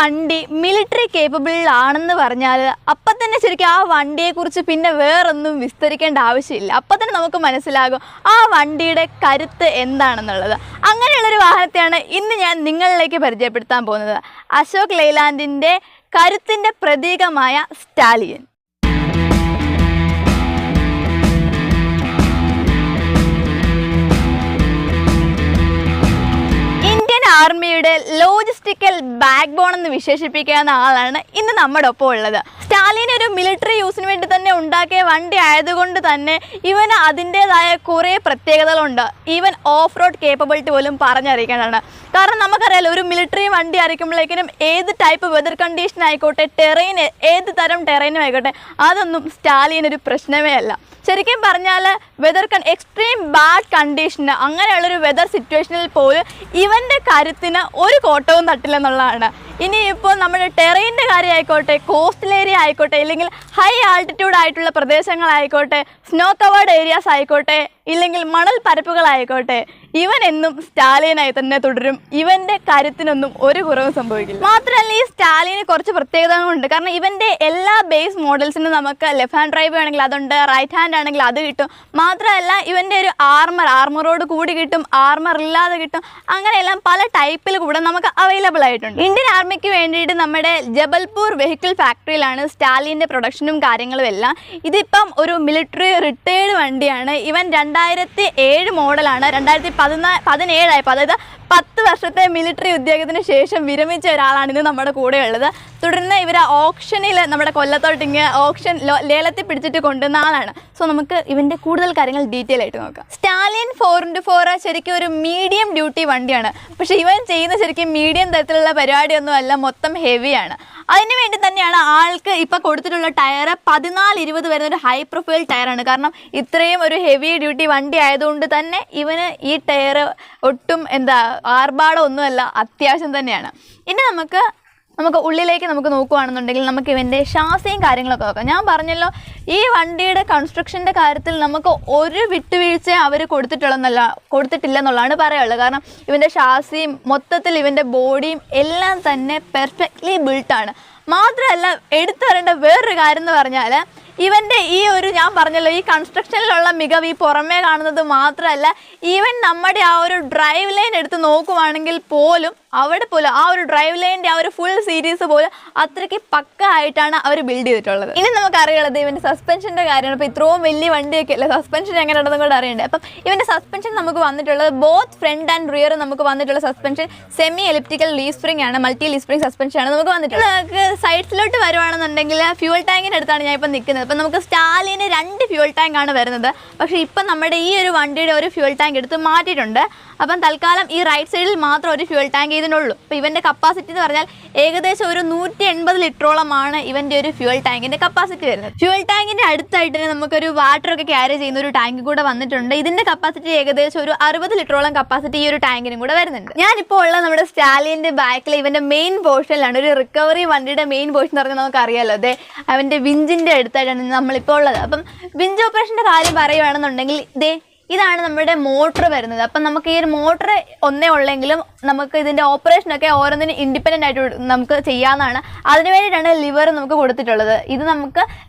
വണ്ടി military capable ആണെന്ന് പറഞ്ഞാൽ അപ്പം തന്നെ ശരിക്കും ആ വണ്ടിയെക്കുറിച്ച് പിന്നെ വേറൊന്നും വിസ്തരിക്കേണ്ട ആവശ്യമില്ല. അപ്പം തന്നെ നമുക്ക് മനസ്സിലാകും ആ വണ്ടിയുടെ കരുത്ത് എന്താണെന്നുള്ളത്. അങ്ങനെയുള്ളൊരു വാഹനത്തെയാണ് ഇന്ന് ഞാൻ നിങ്ങളിലേക്ക് പരിചയപ്പെടുത്താൻ പോകുന്നത്. അശോക് ലെയ്ലാൻഡിൻ്റെ കരുത്തിൻ്റെ പ്രതീകമായ സ്റ്റാലിയൻ. ആർമിയുടെ ലോജിസ്റ്റിക്കൽ ബാക്ക് ബോൺ എന്ന് വിശേഷിപ്പിക്കാവുന്ന ആളാണ് ഇന്ന് നമ്മുടെ ഒപ്പം ഉള്ളത്. സ്റ്റാലിയൻ ഒരു മിലിറ്ററി യൂസിന് വേണ്ടി തന്നെ ഉണ്ടാക്കിയ വണ്ടി ആയതുകൊണ്ട് തന്നെ ഇവന് അതിൻ്റെതായ കുറേ പ്രത്യേകതകളുണ്ട്. ഈവൻ ഓഫ് റോഡ് കേപ്പബിലിറ്റി പോലും പറഞ്ഞറിയിക്കേണ്ടതാണ്. കാരണം നമുക്കറിയാലോ, ഒരു മിലിറ്ററി വണ്ടി അറിയിക്കുമ്പോഴേക്കിനും ഏത് ടൈപ്പ് വെതർ കണ്ടീഷൻ ആയിക്കോട്ടെ, ഏത് തരം ടെറൈനും ആയിക്കോട്ടെ, അതൊന്നും സ്റ്റാലിയൻ ഒരു പ്രശ്നമേ അല്ല. ശരിക്കും പറഞ്ഞാൽ എക്സ്ട്രീം ബാഡ് കണ്ടീഷന് അങ്ങനെയുള്ളൊരു വെതർ സിറ്റുവേഷനിൽ പോലും ഇവൻ്റെ കരുത്തിന് ഒരു കോട്ടവും തട്ടില്ലെന്നുള്ളതാണ്. ഇനിയിപ്പോൾ നമ്മുടെ ടെറൈൻ്റെ കാര്യമായിക്കോട്ടെ, കോസ്റ്റൽ ഏരിയ ആയിക്കോട്ടെ, ഇല്ലെങ്കിൽ ഹൈ ആൾട്ടിറ്റ്യൂഡ് ആയിട്ടുള്ള പ്രദേശങ്ങളായിക്കോട്ടെ, സ്നോ കവേർഡ് ഏരിയാസ് ആയിക്കോട്ടെ, ഇല്ലെങ്കിൽ മണൽ പരപ്പുകളായിക്കോട്ടെ, ഇവൻ എന്നും സ്റ്റാലിയനായി തന്നെ തുടരും. ഇവൻ്റെ കരുത്തിനൊന്നും ഒരു കുറവും സംഭവിക്കില്ല. മാത്രമല്ല, ഈ സ്റ്റാലിയന് കുറച്ച് പ്രത്യേകതകളുണ്ട്. കാരണം ഇവൻ്റെ എല്ലാ ബേസ് മോഡൽസിനും നമുക്ക് ലെഫ്റ്റ് ഹാൻഡ് ഡ്രൈവ് ആണെങ്കിൽ അതുണ്ട്, റൈറ്റ് ഹാൻഡ് ആണെങ്കിൽ അത് കിട്ടും. മാത്രമല്ല ഇവൻ്റെ ഒരു ആർമറോട് കൂടി കിട്ടും, ആർമർ ഇല്ലാതെ കിട്ടും. അങ്ങനെയെല്ലാം പല ടൈപ്പിൽ കൂടെ നമുക്ക് അവൈലബിൾ ആയിട്ടുണ്ട്. ഇന്ത്യൻ ആർമിക്ക് വേണ്ടിയിട്ട് നമ്മുടെ ജബൽപൂർ വെഹിക്കിൾ ഫാക്ടറിയിലാണ് സ്റ്റാലിയൻ്റെ പ്രൊഡക്ഷനും കാര്യങ്ങളും എല്ലാം. ഇതിപ്പം ഒരു മിലിറ്ററി റിട്ടയേർഡ് വണ്ടിയാണ്. ഇവൻ 2007 മോഡലാണ്. 2017 അതായത് 10 വർഷത്തെ മിലിറ്ററി ഉദ്യോഗത്തിന് ശേഷം വിരമിച്ച ഒരാളാണ് ഇന്ന് നമ്മുടെ കൂടെ ഉള്ളത്. തുടർന്ന് ഇവർ ഓപ്ഷനിൽ നമ്മുടെ കൊല്ലത്തോട്ടിങ്ങ് ലേലത്തിൽ പിടിച്ചിട്ട് കൊണ്ടുവന്ന ആളാണ്. സോ നമുക്ക് ഇവൻ്റെ കൂടുതൽ കാര്യങ്ങൾ ഡീറ്റെയിൽ ആയിട്ട് നോക്കാം. സ്റ്റാലിയൻ 4x4 ശരിക്കും ഒരു മീഡിയം ഡ്യൂട്ടി വണ്ടിയാണ്. പക്ഷേ ഇവൻ ചെയ്യുന്ന ശരിക്കും മീഡിയം തരത്തിലുള്ള പരിപാടിയൊന്നും അല്ല, മൊത്തം ഹെവിയാണ്. അതിന് വേണ്ടി തന്നെയാണ് ആൾക്ക് ഇപ്പോൾ കൊടുത്തിട്ടുള്ള ടയർ 14-20 വരുന്ന ഒരു ഹൈ പ്രൊഫൈൽ ടയറാണ്. കാരണം ഇത്രയും ഒരു ഹെവി ഡ്യൂട്ടി വണ്ടി ആയതുകൊണ്ട് തന്നെ ഇവന് ഈ ടയർ ഒട്ടും ആർഭാടം ഒന്നുമല്ല, അത്യാവശ്യം തന്നെയാണ്. ഇനി നമുക്ക് ഉള്ളിലേക്ക് നോക്കുകയാണെന്നുണ്ടെങ്കിൽ നമുക്ക് ഇവൻ്റെ ഷാസിയും കാര്യങ്ങളൊക്കെ നോക്കാം. ഞാൻ പറഞ്ഞല്ലോ, ഈ വണ്ടിയുടെ കൺസ്ട്രക്ഷൻ്റെ കാര്യത്തിൽ നമുക്ക് ഒരു വിട്ടുവീഴ്ച അവർ കൊടുത്തിട്ടില്ലെന്നുള്ളതാണ് പറയാനുള്ളത്. കാരണം ഇവൻ്റെ ഷാസിയും മൊത്തത്തിൽ ഇവൻ്റെ ബോഡിയും എല്ലാം തന്നെ പെർഫെക്റ്റ്ലി ബിൽട്ടാണ്. മാത്രമല്ല എടുത്തു വരേണ്ട വേറൊരു കാര്യം എന്ന് പറഞ്ഞാൽ, ഇവൻ്റെ ഞാൻ പറഞ്ഞല്ലോ, ഈ കൺസ്ട്രക്ഷനിലുള്ള മികവ് ഈ പുറമേ കാണുന്നത് മാത്രമല്ല, ഈവൻ നമ്മുടെ ആ ഒരു ഡ്രൈവ് ലൈൻ എടുത്ത് നോക്കുവാണെങ്കിൽ പോലും അവിടെ പോലും ആ ഒരു ഡ്രൈവ് ലൈനിൻ്റെ ആ ഒരു ഫുൾ സീരീസ് പോലും അത്രയ്ക്ക് പക്ക ആയിട്ടാണ് അവർ ബിൽഡ് ചെയ്തിട്ടുള്ളത്. ഇനി നമുക്കറിയുള്ളത് ഇവൻ്റെ സസ്പെൻഷൻ്റെ കാര്യമാണ്. അപ്പോൾ ഇത്രയും വലിയ വണ്ടിയൊക്കെ അല്ലേ, സസ്പെൻഷൻ എങ്ങനെയുണ്ടെന്നും കൂടെ അറിയണ്ടേ. അപ്പം ഇവൻ്റെ സസ്പെൻഷൻ നമുക്ക് വന്നിട്ടുള്ളത് ബോത്ത് ഫ്രണ്ട് ആൻഡ് റിയർ നമുക്ക് വന്നിട്ടുള്ള suspension semi elliptical leaf spring ആണ്, മൾട്ടി ലീഫ് സ്പ്രിംഗ് സസ്പെൻഷനാണ് നമുക്ക് വന്നിട്ടുള്ളത്. നമുക്ക് സൈഡ്സിലോട്ട് വരുവാണെന്നുണ്ടെങ്കിൽ ഫ്യൂൽ ടാങ്കിൻ്റെ അടുത്താണ് ഞാൻ ഇപ്പം നിൽക്കുന്നത്. അപ്പം നമുക്ക് സ്റ്റാലിയന് 2 ഫ്യൂൽ ടാങ്ക് ആണ് വരുന്നത്. പക്ഷേ ഇപ്പം നമ്മുടെ ഈ ഒരു വണ്ടിയുടെ ഒരു ഫ്യൂൽ ടാങ്ക് എടുത്ത് മാറ്റിയിട്ടുണ്ട്. അപ്പം തൽക്കാലം ഈ റൈറ്റ് സൈഡിൽ മാത്രം ഒരു ഫ്യൂൽ ടാങ്ക് ഇതിനുള്ളൂ. അപ്പോൾ ഇവൻ്റെ കപ്പാസിറ്റി എന്ന് പറഞ്ഞാൽ ഏകദേശം ഒരു 180 ലിറ്ററോളമാണ് ഇവൻ്റെ ഒരു ഫ്യൂൽ ടാങ്കിൻ്റെ കപ്പാസിറ്റി വരുന്നത്. ഫ്യൂൽ ടാങ്കിൻ്റെ അടുത്തായിട്ട് തന്നെ നമുക്കൊരു വാട്ടറൊക്കെ ക്യാരി ചെയ്യുന്ന ഒരു ടാങ്ക് കൂടെ വന്നിട്ടുണ്ട്. ഇതിൻ്റെ കപ്പാസിറ്റി ഏകദേശം ഒരു 60 ലിറ്ററോളം കപ്പാസിറ്റി ഈ ഒരു ടാങ്കിനും കൂടെ വരുന്നുണ്ട്. ഞാനിപ്പോൾ ഉള്ള നമ്മുടെ സ്റ്റാലിയൻ്റെ ബാക്കിൽ ഇവൻ്റെ മെയിൻ പോർഷനിലാണ്. ഒരു റിക്കവറി വണ്ടിയുടെ മെയിൻ പോർഷൻ എന്ന് പറഞ്ഞാൽ നമുക്കറിയാമല്ലോ, അതെ അവൻ്റെ വിഞ്ചിൻ്റെ അടുത്തായിട്ടാണ് നമ്മളിപ്പോൾ ഉള്ളത്. അപ്പം വിഞ്ച് ഓപ്പറേഷൻ്റെ കാര്യം പറയുകയാണെന്നുണ്ടെങ്കിൽ ഇതാണ് നമ്മുടെ മോട്ടർ വരുന്നത്. അപ്പം നമുക്ക് ഈ ഒരു മോട്ടർ ഒന്നേ ഉള്ളെങ്കിലും നമുക്ക് ഇതിൻ്റെ ഓപ്പറേഷനൊക്കെ ഓരോന്നിനും ഇൻഡിപെൻഡൻ്റ് ആയിട്ട് നമുക്ക് ചെയ്യാവുന്നതാണ്. അതിന് വേണ്ടിയിട്ടാണ് ലിവർ നമുക്ക് കൊടുത്തിട്ടുള്ളത്. ഇത്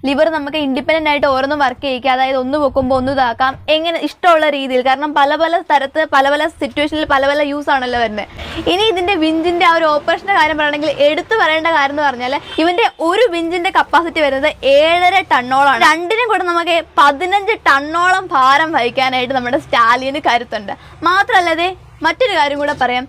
ലിവർ നമുക്ക് ഇൻഡിപെൻഡൻ്റ് ആയിട്ട് ഓരോന്നും വർക്ക് ചെയ്യിക്കുക. അതായത് ഒന്ന് വെക്കുമ്പോൾ ഒന്ന് ഇതാക്കാം, എങ്ങനെ ഇഷ്ടമുള്ള രീതിയിൽ. കാരണം പല സ്ഥലത്ത് പല സിറ്റുവേഷനിൽ പല യൂസ് ആണല്ലോ വരുന്നത്. ഇനി ഇതിൻ്റെ വിഞ്ചിൻ്റെ ആ ഒരു ഓപ്പറേഷൻ്റെ കാര്യം പറയുകയാണെങ്കിൽ എടുത്തു പറയേണ്ട കാര്യം എന്ന് പറഞ്ഞാൽ ഇവൻ്റെ ഒരു വിഞ്ചിൻ്റെ കപ്പാസിറ്റി വരുന്നത് 7.5 ടണ്ണോളമാണ്. രണ്ടിനും കൂടെ നമുക്ക് 15 ടണ്ണോളം ഭാരം വഹിക്കാനായിട്ട് നമ്മുടെ സ്റ്റാലിയന് കരുത്തുണ്ട്. മാത്രമല്ല മറ്റൊരു കാര്യം കൂടെ പറയാം.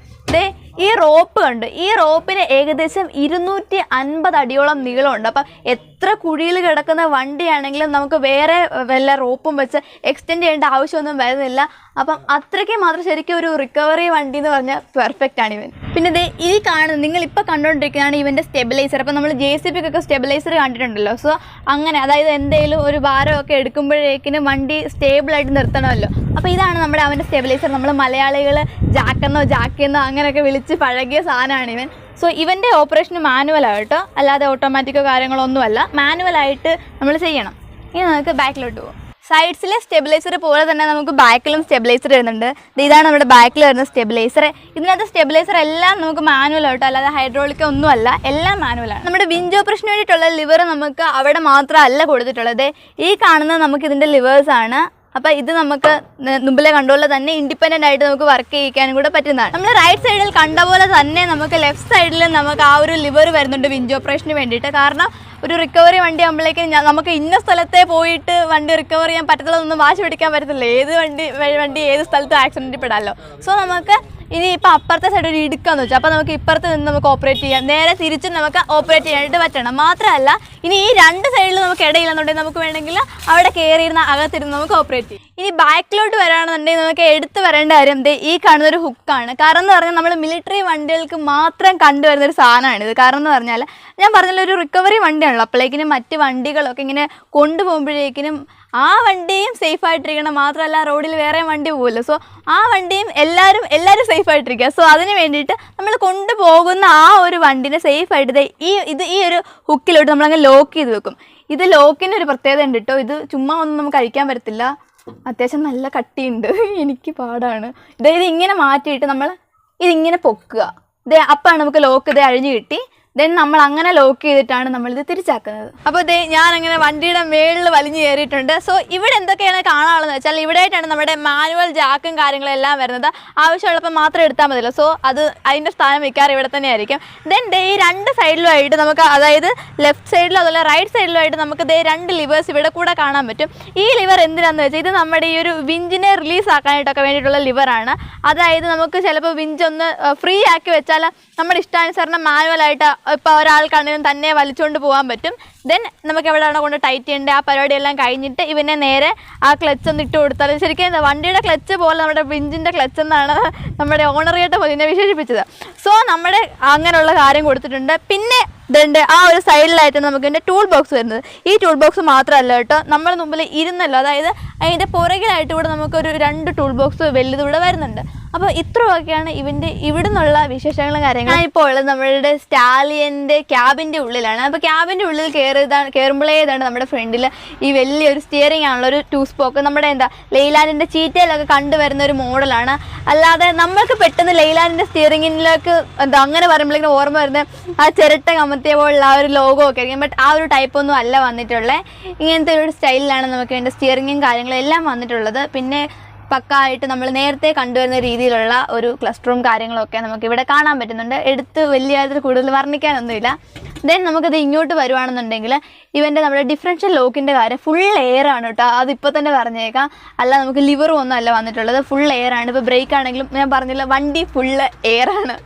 ഈ റോപ്പ് കണ്ട്, ഈ റോപ്പിന് ഏകദേശം 250 അടിയോളം നീളമുണ്ട്. അപ്പം എത്ര കുഴിയിൽ കിടക്കുന്ന വണ്ടിയാണെങ്കിലും നമുക്ക് വേറെ വല്ല റോപ്പും വെച്ച് എക്സ്റ്റെൻഡ് ചെയ്യേണ്ട ആവശ്യമൊന്നും വരുന്നില്ല. അപ്പം അത്രയ്ക്ക് മാത്രം ശരിക്കും ഒരു റിക്കവറി വണ്ടി എന്ന് പറഞ്ഞാൽ പെർഫെക്റ്റ് ആണ് ഇവൻ. പിന്നെ ഈ കാണുന്നത് നിങ്ങളിപ്പോൾ കണ്ടുകൊണ്ടിരിക്കുന്നതാണ് ഇവൻ്റെ സ്റ്റെബിലൈസർ. അപ്പം നമ്മൾ JCBക്കൊക്കെ സ്റ്റെബിലൈസർ കണ്ടിട്ടുണ്ടല്ലോ. സോ അങ്ങനെ, അതായത് എന്തെങ്കിലും ഒരു ഭാരമൊക്കെ എടുക്കുമ്പോഴേക്കിനും വണ്ടി സ്റ്റേബിളായിട്ട് നിർത്തണമല്ലോ. അപ്പോൾ ഇതാണ് അവൻ്റെ സ്റ്റെബിലൈസർ. നമ്മൾ മലയാളികൾ ജാക്കെന്നോ അങ്ങനെയൊക്കെ വിളിച്ച് പഴകിയ സാധനമാണ് ഇവൻ. സോ ഇവൻ്റെ ഓപ്പറേഷൻ മാനുവലാണ് കേട്ടോ, അല്ലാതെ ഓട്ടോമാറ്റിക്കോ കാര്യങ്ങളോ ഒന്നുമല്ല, മാനുവലായിട്ട് നമ്മൾ ചെയ്യണം. ഇനി നമുക്ക് ബാക്കിലോട്ട് പോകാം. സൈഡ്സിലെ സ്റ്റെബിലൈസർ പോലെ തന്നെ നമുക്ക് ബാക്കിലും സ്റ്റെബിലൈസർ വരുന്നുണ്ട്. ഇതാണ് നമ്മുടെ ബാക്കിൽ വരുന്ന സ്റ്റെബിലൈസർ. ഇതിനകത്ത് സ്റ്റെബിലൈസർ എല്ലാം നമുക്ക് മാനുവൽ ആട്ടോ, അല്ലാതെ ഹൈഡ്രോളിക് ഒന്നുമല്ല, എല്ലാം മാനുവലാണ്. നമ്മുടെ വിൻഡ് ഓപ്പറേഷന് വേണ്ടിയിട്ടുള്ള ലിവർ നമുക്ക് അവിടെ മാത്രമല്ല കൊടുത്തിട്ടുള്ളത്. ഈ കാണുന്നത് നമുക്ക് ഇതിൻ്റെ ലിവേഴ്സാണ്. അപ്പോൾ ഇത് നമുക്ക് മുമ്പിലെ കണ്ടുപോലെ തന്നെ ഇൻഡിപെൻഡൻ്റ് ആയിട്ട് നമുക്ക് വർക്ക് ചെയ്യിക്കാനും കൂടെ പറ്റുന്നതാണ്. നമ്മൾ റൈറ്റ് സൈഡിൽ കണ്ട പോലെ തന്നെ നമുക്ക് ലെഫ്റ്റ് സൈഡിൽ നമുക്ക് ആ ഒരു ലിവർ വരുന്നുണ്ട് വിൻഡ് ഓപ്പറേഷന് വേണ്ടിയിട്ട്. കാരണം ഒരു റിക്കവറി വണ്ടി ആകുമ്പോഴേക്കും നമുക്ക് ഇന്ന സ്ഥലത്തെ പോയിട്ട് വണ്ടി റിക്കവർ ചെയ്യാൻ പറ്റത്തുള്ളതൊന്നും വാശി പിടിക്കാൻ പറ്റത്തില്ല. ഏത് വണ്ടി ഏത് സ്ഥലത്തും ആക്സിഡൻറ്റിൽ പെടാമല്ലോ. സോ നമുക്ക് ഇനി ഇപ്പോൾ അപ്പുറത്തെ സൈഡ് ഒരു ഇടുക്കാന്ന് വെച്ചാൽ അപ്പോൾ നമുക്ക് ഇപ്പുറത്ത് നിന്ന് നമുക്ക് ഓപ്പറേറ്റ് ചെയ്യാം, നേരെ തിരിച്ചും നമുക്ക് ഓപ്പറേറ്റ് ചെയ്യാനായിട്ട് പറ്റണം. മാത്രമല്ല ഇനി ഈ രണ്ട് സൈഡിൽ നമുക്ക് ഇടയില്ലെന്നുണ്ടെങ്കിൽ നമുക്ക് വേണമെങ്കിൽ അവിടെ കയറിയിരുന്ന അകത്തിരുന്ന് നമുക്ക് ഓപ്പറേറ്റ് ചെയ്യും. ഇനി ബാക്കിലോട്ട് വരാണെന്നുണ്ടെങ്കിൽ നമുക്ക് എടുത്ത് വരേണ്ട കാര്യം ഈ കാണുന്നൊരു ഹുക്കാണ്. കാരണം എന്ന് പറഞ്ഞാൽ നമ്മൾ മിലിറ്ററി വണ്ടികൾക്ക് മാത്രം കണ്ടുവരുന്നൊരു സാധനമാണിത്. കാരണം എന്ന് പറഞ്ഞാൽ ഞാൻ പറഞ്ഞല്ലോ, ഒരു റിക്കവറി വണ്ടിയാണല്ലോ, അപ്പോഴേക്കിനും മറ്റ് വണ്ടികളൊക്കെ ഇങ്ങനെ കൊണ്ടുപോകുമ്പോഴേക്കിനും ആ വണ്ടിയും സേഫായിട്ടിരിക്കണം. മാത്രമല്ല റോഡിൽ വേറെ വണ്ടി പോകുമല്ലോ, സോ ആ വണ്ടിയും എല്ലാവരും സേഫായിട്ടിരിക്കുക. സോ അതിന് വേണ്ടിയിട്ട് നമ്മൾ കൊണ്ടുപോകുന്ന ആ ഒരു വണ്ടിനെ സേഫായിട്ട് ഈ ഒരു ഹുക്കിലോട്ട് നമ്മളങ്ങ് ലോക്ക് ചെയ്ത് വെക്കും. ഇത് ലോക്കിന് ഒരു പ്രത്യേകത ഉണ്ട് കേട്ടോ. ഇത് ചുമ്മാ ഒന്നും നമുക്ക് അഴിക്കാൻ പറ്റത്തില്ല, അത്യാവശ്യം നല്ല കട്ടിയുണ്ട്, എനിക്ക് പാടാണ്. ഇത് ഇങ്ങനെ മാറ്റിയിട്ട് നമ്മൾ ഇതിങ്ങനെ പൊക്കുക. അപ്പോഴാണ് നമുക്ക് ലോക്ക് അഴിഞ്ഞ് കിട്ടി. ദെൻ നമ്മൾ അങ്ങനെ ലോക്ക് ചെയ്തിട്ടാണ് നമ്മളിത് തിരിച്ചാക്കുന്നത്. അപ്പോൾ ഞാനങ്ങനെ വണ്ടിയുടെ മേളിൽ വലിഞ്ഞു കയറിയിട്ടുണ്ട്. സോ ഇവിടെ എന്തൊക്കെയാണ് കാണാനുള്ളതെന്ന് വെച്ചാൽ ഇവിടെയായിട്ടാണ് നമ്മുടെ മാനുവൽ ജാക്കും കാര്യങ്ങളെല്ലാം വരുന്നത്. ആവശ്യമുള്ളപ്പോൾ മാത്രം എടുത്താൽ മതിയല്ലോ. സോ അതിൻ്റെ സ്ഥാനം വെക്കാറ് ഇവിടെ തന്നെ ആയിരിക്കും. ദെൻ ഈ രണ്ട് സൈഡിലുമായിട്ട് നമുക്ക്, അതായത് ലെഫ്റ്റ് സൈഡിലും അതുപോലെ റൈറ്റ് സൈഡിലുമായിട്ട് നമുക്ക് രണ്ട് ലിവേഴ്സ് ഇവിടെ കൂടെ കാണാൻ പറ്റും. ഈ ലിവർ എന്തിനാണെന്ന് വെച്ചാൽ ഇത് നമ്മുടെ ഈ ഒരു വിഞ്ചിനെ റിലീസ് ആക്കാനായിട്ടൊക്കെ വേണ്ടിയിട്ടുള്ള ലിവറാണ്. അതായത് നമുക്ക് ചിലപ്പോൾ വിഞ്ച് ഒന്ന് ഫ്രീ ആക്കി വെച്ചാൽ നമ്മുടെ ഇഷ്ടാനുസരണം മാനുവലായിട്ട് ഇപ്പോൾ ഒരാൾക്കാണെങ്കിലും തന്നെ വലിച്ചുകൊണ്ട് പോകാൻ പറ്റും. ദെൻ നമുക്ക് എവിടെയാണോ കൊണ്ട് ടൈറ്റ് ചെയ്യേണ്ടത് ആ പരിപാടിയെല്ലാം കഴിഞ്ഞിട്ട് ഇവനെ നേരെ ആ ക്ലച്ച് ഒന്ന് ഇട്ട് കൊടുത്താൽ ശരിക്കും വണ്ടിയുടെ ക്ലച്ച് പോലെ നമ്മുടെ വിഞ്ചിൻ്റെ ക്ലച്ച് എന്നാണ് നമ്മുടെ ഓണർ കേട്ട പോലെ ഇതിനെ വിശേഷിപ്പിച്ചത്. സോ നമ്മുടെ അങ്ങനെയുള്ള കാര്യം കൊടുത്തിട്ടുണ്ട്. പിന്നെ ആ ഒരു സൈഡിലായിട്ട് നമുക്ക് ഇതിൻ്റെ ടൂൾ ബോക്സ് വരുന്നത്. ഈ ടൂൾ ബോക്സ് മാത്രമല്ല കേട്ടോ, നമ്മൾ മുമ്പിൽ ഇരുന്നല്ലോ, അതായത് അതിൻ്റെ പുറകിലായിട്ട് ഇവിടെ നമുക്കൊരു 2 ടൂൾ ബോക്സ് വലുതിവിടെ വരുന്നുണ്ട്. അപ്പോൾ ഇത്രയൊക്കെയാണ് ഇവിടെ നിന്നുള്ള വിശേഷങ്ങളും കാര്യങ്ങളും. ഇപ്പോൾ ഉള്ളത് നമ്മളുടെ സ്റ്റാലിയൻ്റെ ക്യാബിൻ്റെ ഉള്ളിലാണ്. അപ്പോൾ ക്യാബിൻ്റെ ഉള്ളിൽ കയറുമ്പോഴേ നമ്മുടെ ഫ്രണ്ടിൽ ഈ വലിയൊരു സ്റ്റിയറിംഗ് ആണല്ലോ, ഒരു 2 സ്പോക്ക്. നമ്മുടെ ലെയ്ലാൻഡിൻ്റെ ചീറ്റയിലൊക്കെ കണ്ടുവരുന്ന ഒരു മോഡലാണ്. അല്ലാതെ നമ്മൾക്ക് പെട്ടെന്ന് ലെയ്ലാൻഡിൻ്റെ സ്റ്റിയറിങ്ങിലേക്ക് അങ്ങനെ പറയുമ്പോഴേക്കും ഓർമ്മ വരുന്നത് ആ ചിരട്ട കമത്തിയ പോലുള്ള ആ ഒരു ലോഗോ ഒക്കെ ആയിരിക്കും. ബട്ട് ആ ഒരു ടൈപ്പൊന്നും അല്ല വന്നിട്ടുള്ളത്. ഇങ്ങനത്തെ ഒരു സ്റ്റൈലിലാണ് നമുക്ക് വേണ്ട സ്റ്റിയറിങ്ങും കാര്യങ്ങളും എല്ലാം വന്നിട്ടുള്ളത്. പിന്നെ പക്കായിട്ട് നമ്മൾ നേരത്തെ കണ്ടുവരുന്ന രീതിയിലുള്ള ഒരു ക്ലസ്റ്ററും കാര്യങ്ങളൊക്കെ നമുക്ക് ഇവിടെ കാണാൻ പറ്റുന്നുണ്ട്. എടുത്ത് വലിയ കൂടുതൽ വർണ്ണിക്കാനൊന്നുമില്ല. ദെൻ നമുക്കത് ഇങ്ങോട്ട് വരുവാണെന്നുണ്ടെങ്കിൽ ഇവൻ്റെ നമ്മുടെ ഡിഫറൻഷ്യൽ ലോക്കിൻ്റെ കാര്യം ഫുൾ എയർ ആണ് കേട്ടോ. അതിപ്പോൾ തന്നെ പറഞ്ഞേക്കാം. അല്ല നമുക്ക് ലിവറും ഒന്നും അല്ല വന്നിട്ടുള്ളത്, ഫുൾ എയർ ആണ്. ഇപ്പോൾ ബ്രേക്ക് ആണെങ്കിലും ഞാൻ പറഞ്ഞില്ല, വണ്ടി ഫുള്ള് എയർ ആണ്.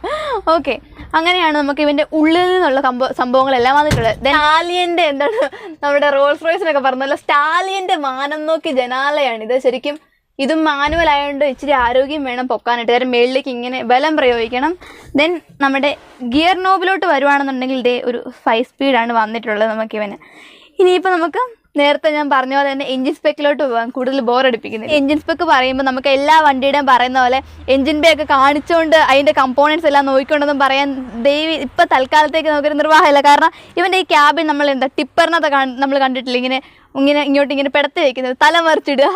ഓക്കെ, അങ്ങനെയാണ് നമുക്ക് ഇവൻ്റെ ഉള്ളിൽ നിന്നുള്ള സംഭവങ്ങളെല്ലാം വന്നിട്ടുള്ളത്. സ്റ്റാലിയൻ്റെ നമ്മുടെ റോൾസ് റോയ്സിനൊക്കെ പറഞ്ഞല്ലോ, സ്റ്റാലിയൻ്റെ മാനം നോക്കി ജനാലയാണിത്. ശരിക്കും ഇതും മാനുവൽ ആയതുകൊണ്ട് ഇച്ചിരി ആരോഗ്യം വേണം പൊക്കാനായിട്ട്, കാരണം മേളിലേക്ക് ഇങ്ങനെ ബലം പ്രയോഗിക്കണം. ദെൻ നമ്മുടെ ഗിയർ നോബിലോട്ട് വരുവാണെന്നുണ്ടെങ്കിൽ ഒരു 5 സ്പീഡാണ് വന്നിട്ടുള്ളത് നമുക്കിവന്. ഇനിയിപ്പോൾ നമുക്ക് നേരത്തെ ഞാൻ പറഞ്ഞ പോലെ തന്നെ എഞ്ചിൻ സ്പെക്കിലോട്ട് പോകാൻ കൂടുതൽ ബോറടിപ്പിക്കുന്നത്. എഞ്ചിൻ സ്പെക്ക് പറയുമ്പോൾ നമുക്ക് എല്ലാ വണ്ടിയുടെയും പറയുന്ന പോലെ എഞ്ചിൻ ബേ ഒക്കെ കാണിച്ചുകൊണ്ട് അതിൻ്റെ കമ്പോണൻസ് എല്ലാം നോക്കിക്കൊണ്ടൊന്നും പറയാൻ ഇപ്പോൾ തൽക്കാലത്തേക്ക് നമുക്കൊരു നിർവാഹമില്ല. കാരണം ഇവൻ്റെ ഈ ക്യാബിൻ നമ്മൾ ടിപ്പറിനകത്ത് നമ്മൾ കണ്ടിട്ടില്ല, ഇങ്ങോട്ട് പെടത്തി വയ്ക്കുന്നത്, തല മറിച്ചിടുക.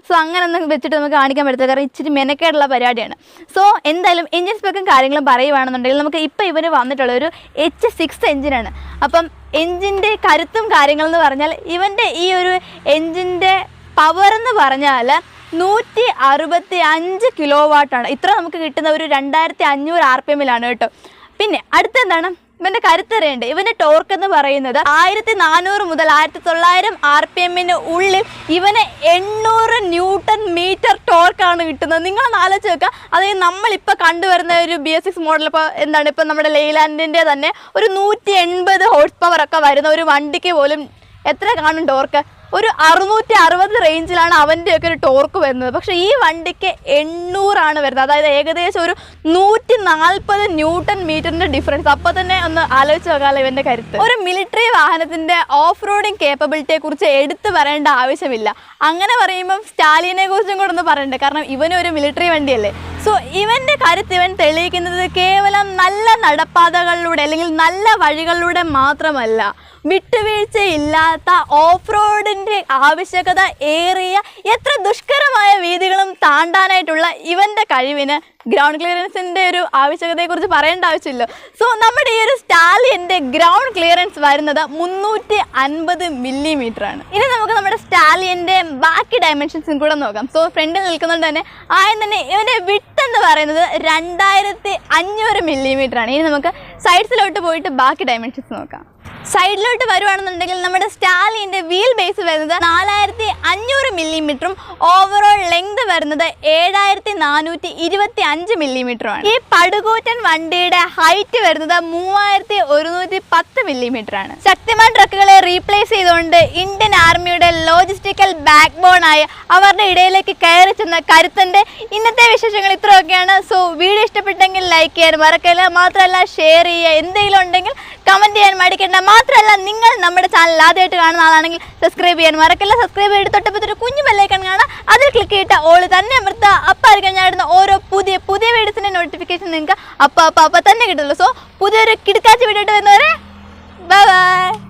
സോ അങ്ങനെയൊന്നും വെച്ചിട്ട് നമുക്ക് കാണിക്കാൻ പറ്റത്തില്ല, കാരണം ഇച്ചിരി മെനക്കേടുള്ള പരിപാടിയാണ്. സോ എന്തായാലും എഞ്ചിൻ സ്പെക്കും കാര്യങ്ങളും പറയുവാണെന്നുണ്ടെങ്കിൽ നമുക്ക് ഇപ്പോൾ ഇവന് വന്നിട്ടുള്ള ഒരു H6 എഞ്ചിനാണ്. അപ്പം എഞ്ചിൻ്റെ കരുത്തും കാര്യങ്ങളെന്ന് പറഞ്ഞാൽ ഇവൻ്റെ ഈ ഒരു എഞ്ചിൻ്റെ പവർ എന്ന് പറഞ്ഞാൽ 165 കിലോ വാട്ടാണ്. ഇത്ര നമുക്ക് കിട്ടുന്ന ഒരു 2500 RPM-ലാണ് കേട്ടോ. പിന്നെ അടുത്തെന്താണ് ഇവൻ്റെ കരുത്തറിയണ്ട്. ഇവൻ്റെ ടോർക്ക് എന്ന് പറയുന്നത് 1400 മുതൽ 1900 RPM-ന് ഉള്ളിൽ ഇവന് 800 ന്യൂട്ടൺ മീറ്റർ ടോർക്കാണ് കിട്ടുന്നത്. നിങ്ങളൊന്ന് ആലോചിച്ച് വെക്കുക. അതായത് നമ്മളിപ്പോൾ കണ്ടുവരുന്ന ഒരു BS6 മോഡൽ ഇപ്പോൾ നമ്മുടെ ലെയ്ലാൻഡിൻ്റെ തന്നെ ഒരു 180 ഹോഴ്സ് പവർ ഒക്കെ വരുന്ന ഒരു വണ്ടിക്ക് പോലും എത്ര കാണും ടോർക്ക്? ഒരു 660 റേഞ്ചിലാണ് അവൻ്റെയൊക്കെ ഒരു ടോർക്ക് വരുന്നത്. പക്ഷേ ഈ വണ്ടിക്ക് 800 വരുന്നത്. അതായത് ഏകദേശം ഒരു 140 ന്യൂട്ടൺ മീറ്ററിൻ്റെ ഡിഫറൻസ്. അപ്പോൾ തന്നെ ഒന്ന് ആലോചിച്ച് നോക്കാമല്ലോ ഇവൻ്റെ കരുത്ത്. ഒരു മിലിറ്ററി വാഹനത്തിൻ്റെ ഓഫ് റോഡിങ് കേപ്പബിലിറ്റിയെ കുറിച്ച് എടുത്തു പറയേണ്ട ആവശ്യമില്ല. അങ്ങനെ പറയുമ്പം സ്റ്റാലിയനെ കുറിച്ചും കൂടെ ഒന്ന് പറയണ്ടേ, കാരണം ഇവനൊരു മിലിറ്ററി വണ്ടിയല്ലേ. സോ ഇവൻ്റെ കരുത്ത് ഇവൻ തെളിയിക്കുന്നത് കേവലം നല്ല നടപ്പാതകളിലൂടെ അല്ലെങ്കിൽ നല്ല വഴികളിലൂടെ മാത്രമല്ല, വിട്ടുവീഴ്ചയില്ലാത്ത ഓഫ് റോഡിൻ്റെ ആവശ്യകത ഏറിയ എത്ര ദുഷ്കരമായ വീതികളും താണ്ടാനായിട്ടുള്ള ഇവൻ്റെ കഴിവിന് ഗ്രൗണ്ട് ക്ലിയറൻസിൻ്റെ ഒരു ആവശ്യകതയെക്കുറിച്ച് പറയേണ്ട ആവശ്യമില്ല. സോ നമ്മുടെ ഈ ഒരു സ്റ്റാലിയൻ്റെ ഗ്രൗണ്ട് ക്ലിയറൻസ് വരുന്നത് 350 മില്ലിമീറ്ററാണ്. ഇനി നമുക്ക് നമ്മുടെ സ്റ്റാലിയൻ്റെ ബാക്കി ഡയമെൻഷൻസും കൂടെ നോക്കാം. സോ ഫ്രണ്ടിൽ നിൽക്കുന്നുണ്ട് തന്നെ ആദ്യം തന്നെ ഇവൻ്റെ വിഡ്ത്ത് എന്ന് പറയുന്നത് 2500 മില്ലിമീറ്ററാണ്. ഇനി നമുക്ക് സൈഡ്സിലോട്ട് പോയിട്ട് ബാക്കി ഡയമെൻഷൻസ് നോക്കാം. സൈഡിലോട്ട് വരുവാണെന്നുണ്ടെങ്കിൽ നമ്മുടെ സ്റ്റാലിയൻ്റെ വീൽ ബേസ് വരുന്നത് 4500 മില്ലിമീറ്ററും ഓവറോൾ ലെങ്ത് വരുന്നത് 7425 മില്ലിമീറ്ററുമാണ്. ഈ പടുകൂറ്റൻ വണ്ടിയുടെ ഹൈറ്റ് വരുന്നത് 3110 മില്ലിമീറ്ററാണ്. ശക്തിമാൻ ട്രക്കുകളെ റീപ്ലേസ് ചെയ്തുകൊണ്ട് ഇന്ത്യൻ ആർമിയുടെ ലോജിസ്റ്റിക്കൽ ബാക്ക് ബോണായ അവരുടെ ഇടയിലേക്ക് കയറി ചെന്ന കരുത്തൻ്റെ ഇന്നത്തെ വിശേഷങ്ങൾ ഇത്രയൊക്കെയാണ്. സോ വീഡിയോ ഇഷ്ടപ്പെട്ടെങ്കിൽ ലൈക്ക് ചെയ്യാൻ മറക്കല്ല, മാത്രമല്ല ഷെയർ ചെയ്യുക, എന്തെങ്കിലും ഉണ്ടെങ്കിൽ കമൻറ്റ് ചെയ്യാൻ മടിക്കേണ്ട. മാത്രമല്ല നിങ്ങൾ നമ്മുടെ ചാനൽ ആദ്യമായിട്ട് കാണുന്ന ആളാണെങ്കിൽ സബ്സ്ക്രൈബ് ചെയ്യാൻ മറക്കല്ല. സബ്സ്ക്രൈബ് ചെയ്തിട്ട് തൊട്ടപ്പത്തൊരു കുഞ്ഞു ബെല്ലൈക്കൺ കാണാം, അതിൽ ക്ലിക്ക് ചെയ്തിട്ട് ഓള് തന്നെ അമർത്തുക. അപ്പോൾ ആയിരിക്കും ഞാൻ ഇടുന്ന ഓരോ പുതിയ വീഡിയോസിൻ്റെ നോട്ടിഫിക്കേഷൻ നിങ്ങൾക്ക് അപ്പം തന്നെ കിട്ടുള്ളൂ. സോ പുതിയൊരു കിടക്കാച്ച വീഡിയോ വരുന്നവരെ ബൈ ബൈ.